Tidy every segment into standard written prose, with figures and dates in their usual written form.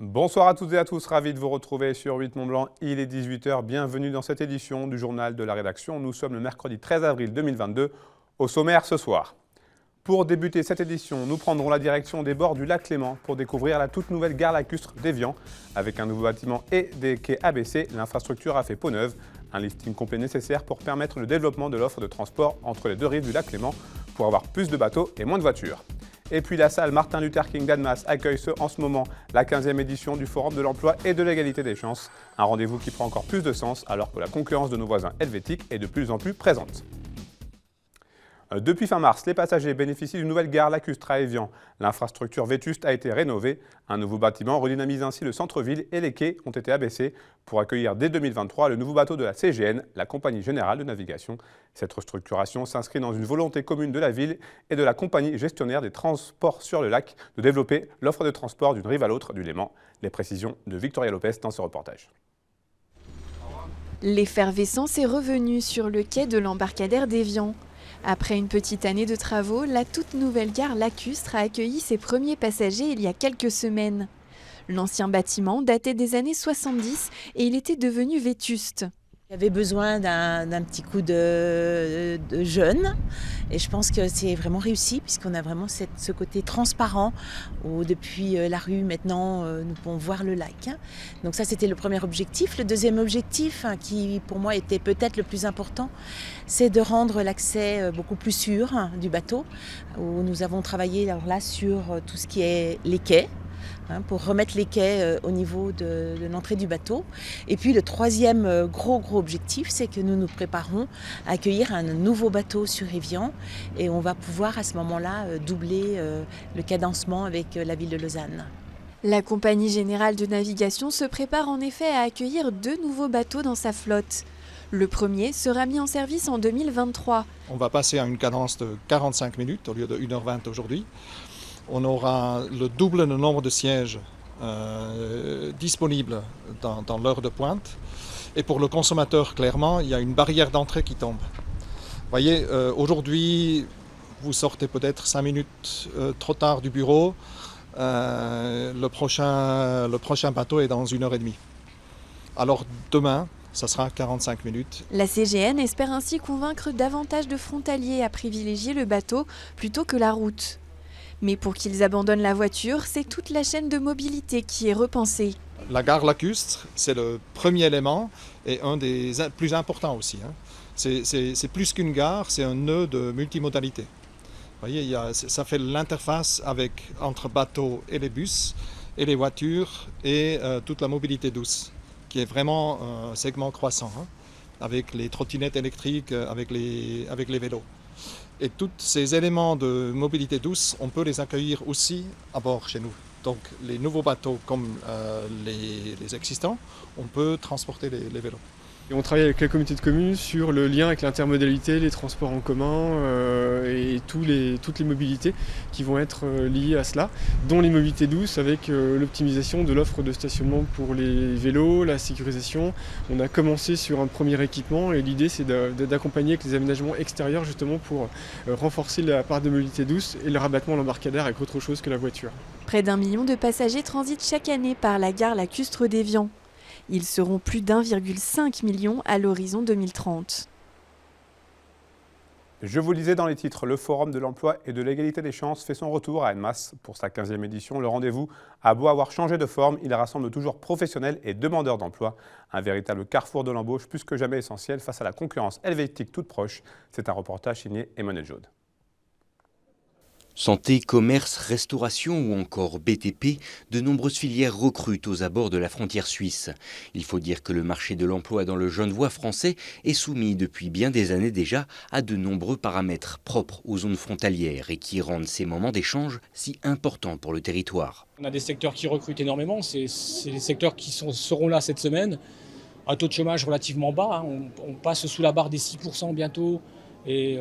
Bonsoir à toutes et à tous, ravi de vous retrouver sur 8 Mont Blanc, il est 18 h, bienvenue dans cette édition du journal de la rédaction. Nous sommes le mercredi 13 avril 2022, au sommaire ce soir. Pour débuter cette édition, nous prendrons la direction des bords du lac Clément pour découvrir la toute nouvelle gare lacustre d'Évian. Avec un nouveau bâtiment et des quais abaissés, l'infrastructure a fait peau neuve. Un lifting complet nécessaire pour permettre le développement de l'offre de transport entre les deux rives du lac Clément pour avoir plus de bateaux et moins de voitures. Et puis la salle Martin Luther King d'Annemasse accueille en ce moment la 15e édition du Forum de l'emploi et de l'égalité des chances. Un rendez-vous qui prend encore plus de sens alors que la concurrence de nos voisins helvétiques est de plus en plus présente. Depuis fin mars, les passagers bénéficient d'une nouvelle gare lacustre à Évian. L'infrastructure vétuste a été rénovée. Un nouveau bâtiment redynamise ainsi le centre-ville et les quais ont été abaissés pour accueillir dès 2023 le nouveau bateau de la CGN, la Compagnie Générale de Navigation. Cette restructuration s'inscrit dans une volonté commune de la ville et de la compagnie gestionnaire des transports sur le lac de développer l'offre de transport d'une rive à l'autre du Léman. Les précisions de Victoria Lopez dans ce reportage. L'effervescence est revenue sur le quai de l'embarcadère d'Évian. Après une petite année de travaux, la toute nouvelle gare lacustre a accueilli ses premiers passagers il y a quelques semaines. L'ancien bâtiment datait des années 70 et il était devenu vétuste. Il y avait besoin d'un petit coup de jeune et je pense que c'est vraiment réussi puisqu'on a vraiment ce côté transparent où depuis la rue maintenant nous pouvons voir le lac. Donc ça c'était le premier objectif. Le deuxième objectif qui pour moi était peut-être le plus important, c'est de rendre l'accès beaucoup plus sûr du bateau où nous avons travaillé alors là sur tout ce qui est les quais. Pour remettre les quais au niveau de l'entrée du bateau. Et puis le troisième gros objectif, c'est que nous nous préparons à accueillir un nouveau bateau sur Évian et on va pouvoir à ce moment-là doubler le cadencement avec la ville de Lausanne. La Compagnie Générale de Navigation se prépare en effet à accueillir 2 nouveaux bateaux dans sa flotte. Le premier sera mis en service en 2023. On va passer à une cadence de 45 minutes au lieu de 1h20 aujourd'hui. On aura le double de nombre de sièges disponibles dans l'heure de pointe. Et pour le consommateur, clairement, il y a une barrière d'entrée qui tombe. Vous voyez, aujourd'hui, vous sortez peut-être 5 minutes trop tard du bureau. Le prochain bateau est dans 1h30. Alors demain, ça sera 45 minutes. La CGN espère ainsi convaincre davantage de frontaliers à privilégier le bateau plutôt que la route. Mais pour qu'ils abandonnent la voiture, c'est toute la chaîne de mobilité qui est repensée. La gare lacustre, c'est le premier élément et un des plus importants aussi. C'est plus qu'une gare, c'est un nœud de multimodalité. Vous voyez, ça fait l'interface entre bateaux et les bus, et les voitures, et toute la mobilité douce, qui est vraiment un segment croissant, avec les trottinettes électriques, avec les vélos. Et tous ces éléments de mobilité douce, on peut les accueillir aussi à bord chez nous. Donc les nouveaux bateaux comme les existants, on peut transporter les vélos. Et on travaille avec la communauté de communes sur le lien avec l'intermodalité, les transports en commun et toutes les mobilités qui vont être liées à cela, dont les mobilités douces avec l'optimisation de l'offre de stationnement pour les vélos, la sécurisation. On a commencé sur un premier équipement et l'idée c'est d'accompagner avec les aménagements extérieurs justement pour renforcer la part de mobilité douce et le rabattement à l'embarcadère avec autre chose que la voiture. Près d'1 million de passagers transitent chaque année par la gare lacustre d'Évian. Ils seront plus d'1,5 million à l'horizon 2030. Je vous le disais dans les titres, le Forum de l'emploi et de l'égalité des chances fait son retour à Annemasse pour sa 15e édition. Le rendez-vous a beau avoir changé de forme, il rassemble toujours professionnels et demandeurs d'emploi. Un véritable carrefour de l'embauche plus que jamais essentiel face à la concurrence helvétique toute proche. C'est un reportage signé Emmanuel Jaude. Santé, commerce, restauration ou encore BTP, de nombreuses filières recrutent aux abords de la frontière suisse. Il faut dire que le marché de l'emploi dans le Genevois français est soumis depuis bien des années déjà à de nombreux paramètres propres aux zones frontalières et qui rendent ces moments d'échange si importants pour le territoire. On a des secteurs qui recrutent énormément, c'est les secteurs qui seront là cette semaine. Un taux de chômage relativement bas, on passe sous la barre des 6% bientôt et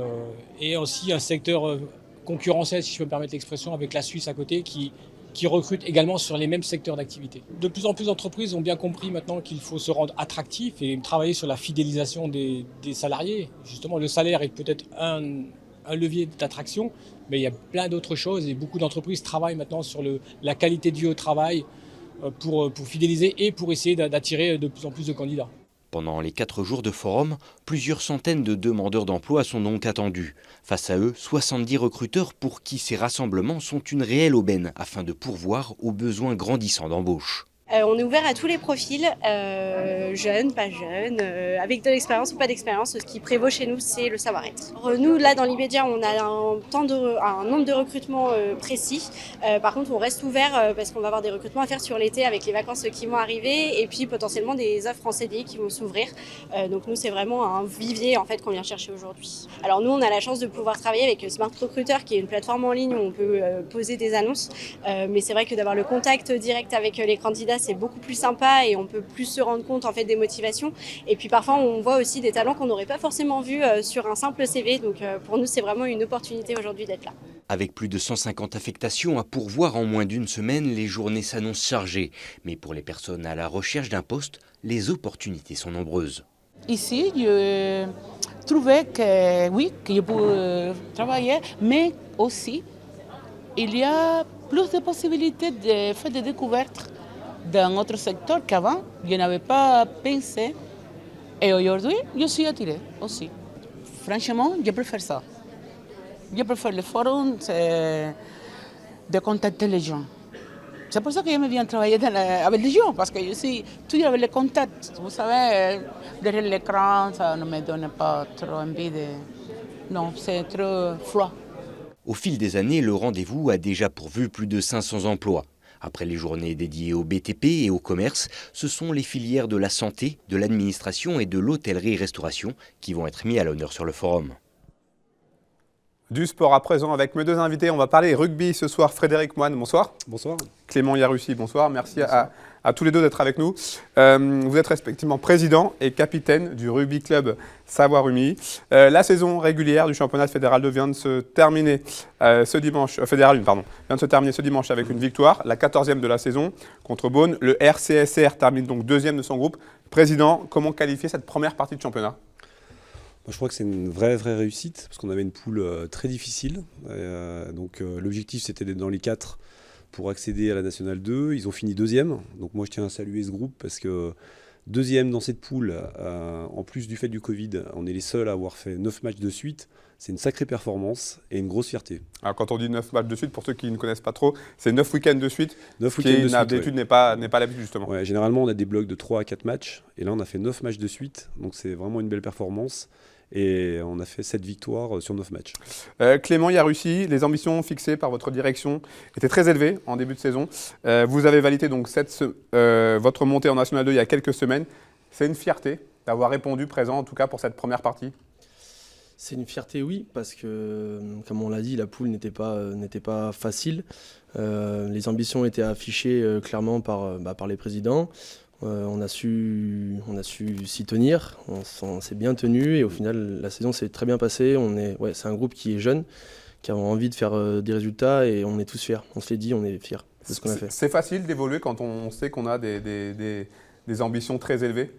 aussi un secteur concurrentiel, si je peux me permettre l'expression, avec la Suisse à côté qui recrute également sur les mêmes secteurs d'activité. De plus en plus d'entreprises ont bien compris maintenant qu'il faut se rendre attractif et travailler sur la fidélisation des salariés. Justement, le salaire est peut-être un levier d'attraction, mais il y a plein d'autres choses et beaucoup d'entreprises travaillent maintenant sur la qualité de vie au travail, pour fidéliser et pour essayer d'attirer de plus en plus de candidats. Pendant les 4 jours de forum, plusieurs centaines de demandeurs d'emploi sont donc attendus. Face à eux, 70 recruteurs pour qui ces rassemblements sont une réelle aubaine afin de pourvoir aux besoins grandissants d'embauche. On est ouvert à tous les profils, jeunes, pas jeunes, avec de l'expérience ou pas d'expérience. Ce qui prévaut chez nous, c'est le savoir-être. Nous, là, dans l'immédiat, on a un nombre de recrutements précis. Par contre, on reste ouvert parce qu'on va avoir des recrutements à faire sur l'été avec les vacances qui vont arriver et puis potentiellement des offres en CDI qui vont s'ouvrir. Donc nous, c'est vraiment un vivier en fait qu'on vient chercher aujourd'hui. Alors nous, on a la chance de pouvoir travailler avec Smart Recruiter, qui est une plateforme en ligne où on peut poser des annonces. Mais c'est vrai que d'avoir le contact direct avec les candidats, c'est beaucoup plus sympa et on peut plus se rendre compte en fait des motivations. Et puis parfois on voit aussi des talents qu'on n'aurait pas forcément vus sur un simple CV. Donc pour nous c'est vraiment une opportunité aujourd'hui d'être là. Avec plus de 150 affectations à pourvoir en moins d'une semaine, les journées s'annoncent chargées. Mais pour les personnes à la recherche d'un poste, les opportunités sont nombreuses. Ici, je trouvais que oui, que je peux travailler, mais aussi il y a plus de possibilités de faire des découvertes dans autre secteur qu'avant, je n'avais pas pensé. Et aujourd'hui, je suis attirée aussi. Franchement, je préfère ça. Je préfère le forum de contacter les gens. C'est pour ça que j'aime bien travailler avec les gens, parce que je suis toujours avec les contacts. Vous savez, derrière l'écran, ça ne me donne pas trop envie de... Non, c'est trop froid. Au fil des années, le rendez-vous a déjà pourvu plus de 500 emplois. Après les journées dédiées au BTP et au commerce, ce sont les filières de la santé, de l'administration et de l'hôtellerie-restauration qui vont être mis à l'honneur sur le forum. Du sport à présent avec mes deux invités. On va parler rugby ce soir. Frédéric Moine, bonsoir. Bonsoir. Clément Yarussi, bonsoir. Merci à tous les deux d'être avec nous. Vous êtes respectivement président et capitaine du rugby club Savoie-Rumi. La saison régulière du championnat fédéral 2 vient de se terminer ce dimanche, vient de se terminer ce dimanche avec une victoire, la 14e de la saison contre Beaune. Le RCSR termine donc 2e de son groupe. Président, comment qualifier cette première partie de championnat ? Moi, je crois que c'est une vraie réussite parce qu'on avait une poule très difficile. L'objectif, c'était d'être dans les 4 pour accéder à la Nationale 2. Ils ont fini 2e. Donc moi, je tiens à saluer ce groupe parce que 2e dans cette poule, en plus du fait du Covid, on est les seuls à avoir fait 9 matchs de suite. C'est une sacrée performance et une grosse fierté. Alors quand on dit 9 matchs de suite, pour ceux qui ne connaissent pas trop, c'est 9 week-ends de suite. 9 week-ends de suite, d'habitude n'est pas l'habitude justement. Ouais, généralement, on a des blocs de 3 à 4 matchs. Et là, on a fait 9 matchs de suite. Donc c'est vraiment une belle performance. Et on a fait 7 victoires sur 9 matchs. Clément Yarussi, les ambitions fixées par votre direction étaient très élevées en début de saison. Vous avez validé donc votre montée en National 2 il y a quelques semaines. C'est une fierté d'avoir répondu présent, en tout cas pour cette première partie. C'est une fierté, oui, parce que, comme on l'a dit, la poule n'était pas facile. Les ambitions étaient affichées clairement par les présidents. On a su s'y tenir, on s'est bien tenu et au final la saison s'est très bien passée. C'est un groupe qui est jeune, qui a envie de faire des résultats et on est tous fiers. On se l'est dit, on est fiers de ce qu'on a fait. C'est facile d'évoluer quand on sait qu'on a des ambitions très élevées ?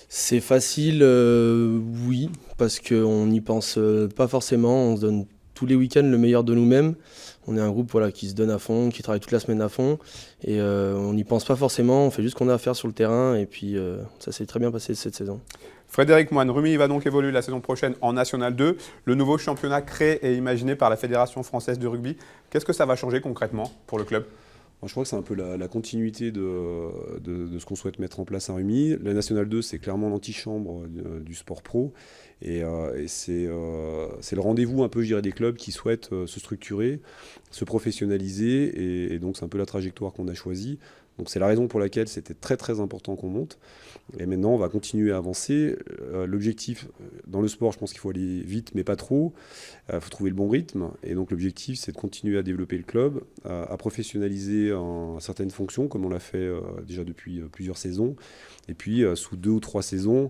C'est facile, oui, parce qu'on n'y pense pas forcément, on se donne tous les week-ends le meilleur de nous-mêmes. On est un groupe qui se donne à fond, qui travaille toute la semaine à fond et on n'y pense pas forcément, on fait juste ce qu'on a à faire sur le terrain et puis ça s'est très bien passé cette saison. Frédéric Moine, Rumi va donc évoluer la saison prochaine en National 2, le nouveau championnat créé et imaginé par la Fédération française de rugby. Qu'est-ce que ça va changer concrètement pour le club ? Moi, je crois que c'est un peu la continuité de ce qu'on souhaite mettre en place à Rumi. La National 2, c'est clairement l'antichambre du sport pro. Et c'est le rendez-vous un peu, je dirais, des clubs qui souhaitent se structurer, se professionnaliser. Et donc, c'est un peu la trajectoire qu'on a choisie. Donc, c'est la raison pour laquelle c'était très, très important qu'on monte. Et maintenant, on va continuer à avancer. L'objectif, dans le sport, je pense qu'il faut aller vite, mais pas trop. Il faut trouver le bon rythme. Et donc, l'objectif, c'est de continuer à développer le club, à professionnaliser certaines fonctions, comme on l'a fait déjà depuis plusieurs saisons. Et puis, sous 2 ou 3 saisons,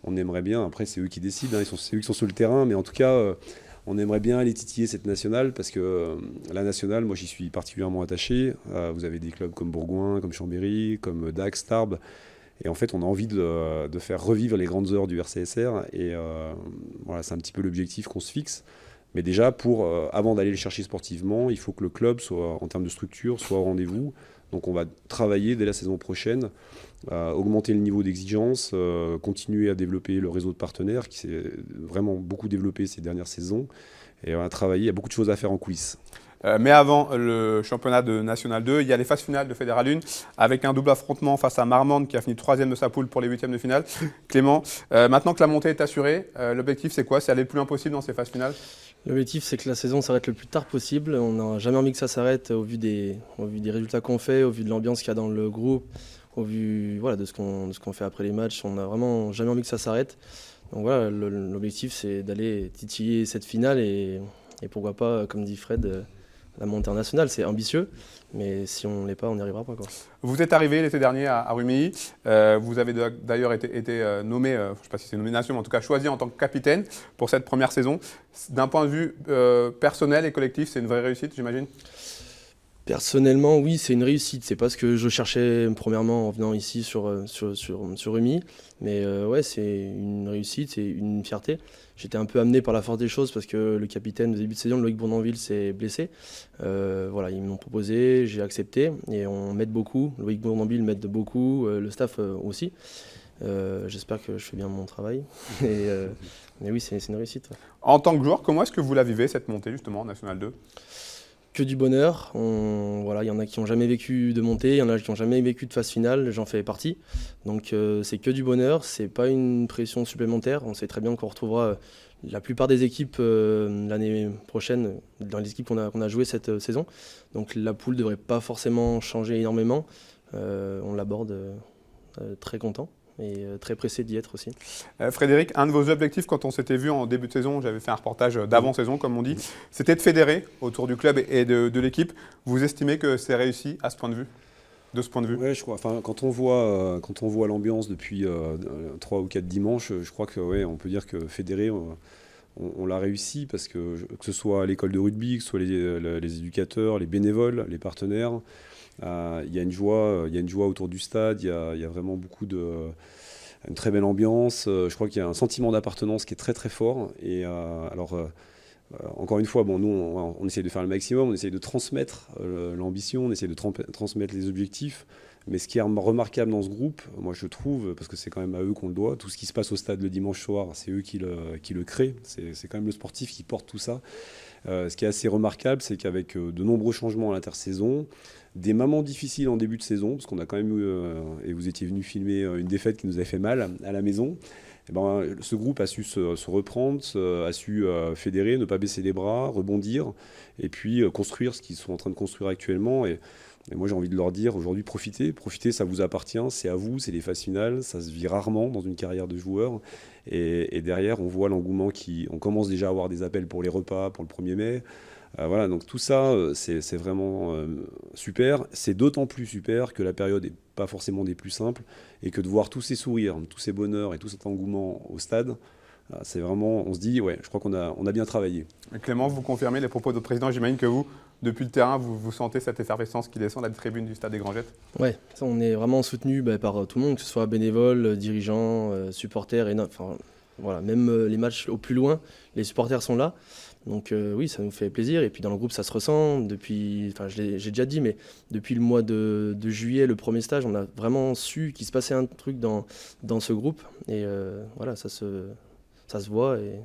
on aimerait bien, après c'est eux qui décident, c'est eux qui sont sur le terrain, mais en tout cas, on aimerait bien aller titiller cette nationale parce que la nationale, moi j'y suis particulièrement attaché. Vous avez des clubs comme Bourgoin, comme Chambéry, comme Dax, Tarbes. Et en fait, on a envie de faire revivre les grandes heures du RCSR. Et voilà, c'est un petit peu l'objectif qu'on se fixe. Mais déjà, avant d'aller le chercher sportivement, il faut que le club, en termes de structure, soit au rendez-vous. Donc on va travailler dès la saison prochaine, augmenter le niveau d'exigence, continuer à développer le réseau de partenaires qui s'est vraiment beaucoup développé ces dernières saisons. Et on va travailler, il y a beaucoup de choses à faire en coulisses. Mais avant le championnat de National 2, il y a les phases finales de Fédéral 1 avec un double affrontement face à Marmande qui a fini 3e de sa poule pour les 8e de finale. Clément, maintenant que la montée est assurée, l'objectif c'est quoi? C'est aller le plus loin possible dans ces phases finales? L'objectif, c'est que la saison s'arrête le plus tard possible. On n'a jamais envie que ça s'arrête au vu des résultats qu'on fait, au vu de l'ambiance qu'il y a dans le groupe, au vu de ce qu'on fait après les matchs. On n'a vraiment jamais envie que ça s'arrête. Donc voilà, l'objectif, c'est d'aller titiller cette finale et pourquoi pas, comme dit Fred, la montée internationale. C'est ambitieux, mais si on ne l'est pas, on n'y arrivera pas, quoi. Vous êtes arrivé l'été dernier à Rumilly. Vous avez d'ailleurs été nommé, je ne sais pas si c'est une nomination, mais en tout cas choisi en tant que capitaine pour cette première saison. D'un point de vue personnel et collectif, c'est une vraie réussite, j'imagine? Personnellement, oui, c'est une réussite. C'est pas ce que je cherchais premièrement en venant ici sur Rumilly. Mais ouais, c'est une réussite, c'est une fierté. J'étais un peu amené par la force des choses parce que le capitaine de début de saison, Loïc Bournonville, s'est blessé. Voilà, ils m'ont proposé, j'ai accepté et on m'aide beaucoup. Loïc Bournonville m'aide beaucoup, le staff aussi. J'espère que je fais bien mon travail. Mais oui, c'est une réussite. Ouais. En tant que joueur, comment est-ce que vous la vivez cette montée justement en National 2? Que du bonheur. Voilà, il y en a qui n'ont jamais vécu de montée, il y en a qui n'ont jamais vécu de phase finale, j'en fais partie. Donc c'est que du bonheur, c'est pas une pression supplémentaire. On sait très bien qu'on retrouvera la plupart des équipes l'année prochaine dans les équipes qu'on a jouées cette saison. Donc la poule ne devrait pas forcément changer énormément. On l'aborde très content. Et très pressé d'y être aussi. Frédéric, un de vos objectifs quand on s'était vu en début de saison, j'avais fait un reportage d'avant-saison comme on dit, c'était de fédérer autour du club et de l'équipe. Vous estimez que c'est réussi à ce point de vue, de ce point de vue? Ouais, je crois. Enfin, quand on voit l'ambiance depuis 3 ou 4 dimanches, je crois que ouais, on peut dire que fédérer, on l'a réussi parce que ce soit à l'école de rugby, que ce soit les éducateurs, les bénévoles, les partenaires. Il y a une joie autour du stade, il y a vraiment une très belle ambiance. Je crois qu'il y a un sentiment d'appartenance qui est très très fort. Et encore une fois, nous on essaye de faire le maximum, on essaye de transmettre l'ambition, on essaye de transmettre les objectifs. Mais ce qui est remarquable dans ce groupe, moi je trouve, parce que c'est quand même à eux qu'on le doit, tout ce qui se passe au stade le dimanche soir, c'est eux qui le créent. C'est quand même le sportif qui porte tout ça. Ce qui est assez remarquable, c'est qu'avec de nombreux changements à l'intersaison, des moments difficiles en début de saison, parce qu'on a quand même eu, et vous étiez venu filmer une défaite qui nous avait fait mal à la maison, et ce groupe a su se reprendre, a su fédérer, ne pas baisser les bras, rebondir, et puis construire ce qu'ils sont en train de construire actuellement. Et moi j'ai envie de leur dire aujourd'hui, profitez, ça vous appartient, c'est à vous, c'est les phases finales, ça se vit rarement dans une carrière de joueur. Et derrière, on voit l'engouement on commence déjà à avoir des appels pour les repas, pour le 1er mai. Voilà, donc tout ça, c'est vraiment super. C'est d'autant plus super que la période n'est pas forcément des plus simples et que de voir tous ces sourires, tous ces bonheurs et tout cet engouement au stade, c'est vraiment, on se dit, ouais, je crois qu'on a bien travaillé. Clément, vous confirmez les propos de votre président. J'imagine que vous, depuis le terrain, vous sentez cette effervescence qui descend de la tribune du stade des Grangettes? Ouais, on est vraiment soutenu par tout le monde, que ce soit bénévoles, dirigeants, supporters, voilà, même les matchs au plus loin, les supporters sont là. Donc oui, ça nous fait plaisir. Et puis dans le groupe, ça se ressent. J'ai déjà dit, mais depuis le mois de juillet, le premier stage, on a vraiment su qu'il se passait un truc dans ce groupe. Et voilà, ça se voit et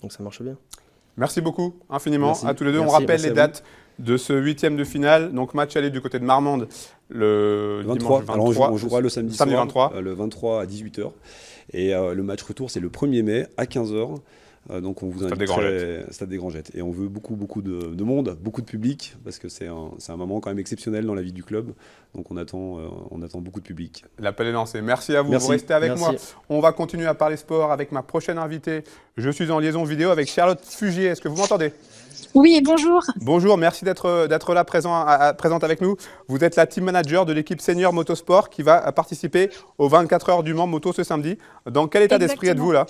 donc ça marche bien. Merci beaucoup, infiniment, merci. À tous les deux. Merci, on rappelle merci les dates de ce 8e de finale. Donc match aller du côté de Marmande le 23. dimanche 23. Alors on jouera le samedi soir, 23. Le 23 à 18h. Et le match retour, c'est le 1er mai à 15h. Donc on vous invite Stade des Grangettes. Et on veut beaucoup de monde, beaucoup de public, parce que c'est un moment quand même exceptionnel dans la vie du club. Donc on attend beaucoup de public. L'appel est lancé. Merci à vous. Merci. Vous restez avec Merci. moi. On va continuer à parler sport avec ma prochaine invitée. Je suis en liaison vidéo avec Charlotte Fugier. Est-ce que vous m'entendez? Oui, bonjour. Bonjour, merci d'être là présente avec nous. Vous êtes la team manager de l'équipe Senior Motosport qui va participer aux 24 heures du Mans Moto ce samedi. Dans quel état d'esprit êtes-vous là?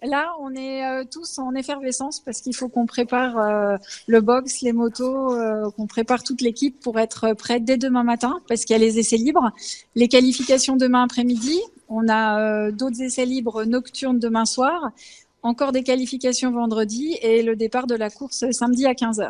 Là, on est tous en effervescence parce qu'il faut qu'on prépare le box, les motos, qu'on prépare toute l'équipe pour être prêt dès demain matin parce qu'il y a les essais libres, les qualifications demain après-midi. On a d'autres essais libres nocturnes demain soir. encore des qualifications vendredi et le départ de la course samedi à 15h.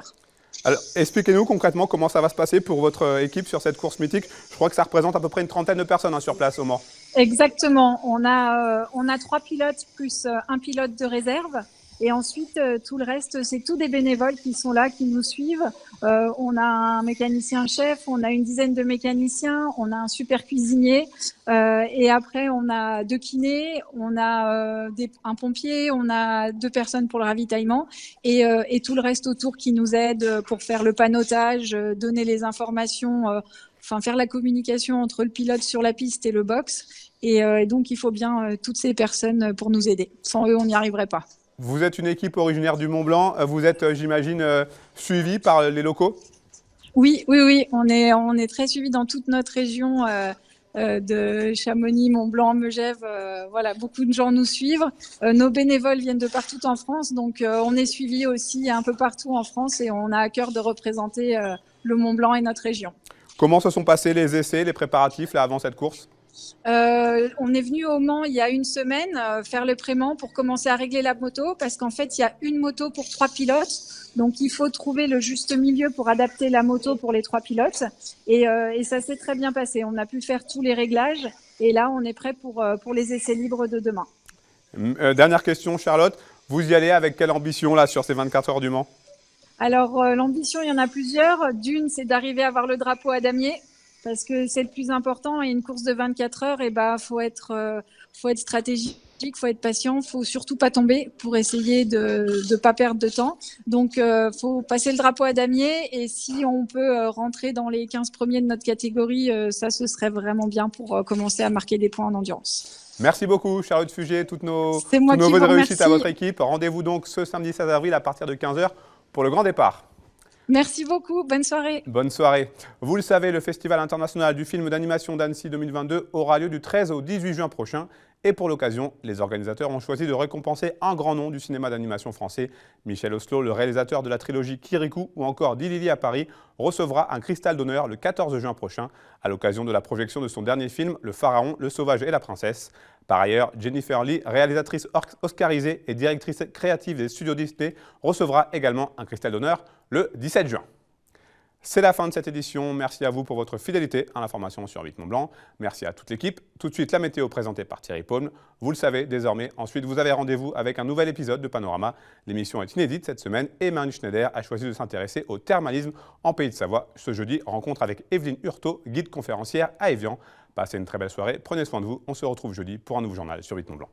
Alors, expliquez-nous concrètement comment ça va se passer pour votre équipe sur cette course mythique. Je crois que ça représente à peu près une trentaine de personnes sur place au Mans. Exactement. On a 3 pilotes plus un pilote de réserve. Et ensuite, tout le reste, c'est tous des bénévoles qui sont là, qui nous suivent. On a un mécanicien-chef, on a une dizaine de mécaniciens, on a un super cuisinier. Et après, on a 2 kinés, on a un pompier, on a 2 personnes pour le ravitaillement. Et tout le reste autour qui nous aide pour faire le panneautage, donner les informations, faire la communication entre le pilote sur la piste et le box. Et donc, il faut bien toutes ces personnes pour nous aider. Sans eux, on n'y arriverait pas. Vous êtes une équipe originaire du Mont-Blanc. Vous êtes, j'imagine, suivi par les locaux? Oui. On est très suivi dans toute notre région de Chamonix, Mont-Blanc, Megève. Voilà, beaucoup de gens nous suivent. Nos bénévoles viennent de partout en France, donc on est suivi aussi un peu partout en France et on a à cœur de représenter le Mont-Blanc et notre région. Comment se sont passés les essais, les préparatifs là, avant cette course? On est venu au Mans il y a une semaine faire le pré-Mans pour commencer à régler la moto parce qu'en fait il y a une moto pour 3 pilotes, donc il faut trouver le juste milieu pour adapter la moto pour les 3 pilotes et ça s'est très bien passé. On a pu faire tous les réglages et là on est prêt pour les essais libres de demain. Dernière question, Charlotte, vous y allez avec quelle ambition là sur ces 24 heures du Mans? Alors l'ambition, il y en a plusieurs. D'une, c'est d'arriver à avoir le drapeau à damier. Parce que c'est le plus important et une course de 24 heures, faut être stratégique, faut être patient, faut surtout pas tomber pour essayer de pas perdre de temps. Donc, faut passer le drapeau à damier et si on peut rentrer dans les 15 premiers de notre catégorie, ça ce serait vraiment bien pour commencer à marquer des points en endurance. Merci beaucoup Charlotte Fugé, toutes nos vœux de réussite à votre équipe. Rendez-vous donc ce samedi 16 avril à partir de 15h pour le grand départ. Merci beaucoup, bonne soirée. Bonne soirée. Vous le savez, le Festival international du film d'animation d'Annecy 2022 aura lieu du 13 au 18 juin prochain. Et pour l'occasion, les organisateurs ont choisi de récompenser un grand nom du cinéma d'animation français. Michel Oslo, le réalisateur de la trilogie Kirikou ou encore Dilili à Paris, recevra un cristal d'honneur le 14 juin prochain à l'occasion de la projection de son dernier film, Le Pharaon, le Sauvage et la Princesse. Par ailleurs, Jennifer Lee, réalisatrice oscarisée et directrice créative des studios Disney, recevra également un cristal d'honneur le 17 juin. C'est la fin de cette édition. Merci à vous pour votre fidélité à l'information sur 8 Mont-Blanc. Merci à toute l'équipe. Tout de suite, la météo présentée par Thierry Paume. Vous le savez désormais. Ensuite, vous avez rendez-vous avec un nouvel épisode de Panorama. L'émission est inédite cette semaine et Manu Schneider a choisi de s'intéresser au thermalisme en Pays de Savoie. Ce jeudi, rencontre avec Evelyne Hurtaud, guide conférencière à Évian. Passez une très belle soirée. Prenez soin de vous. On se retrouve jeudi pour un nouveau journal sur 8 Mont-Blanc.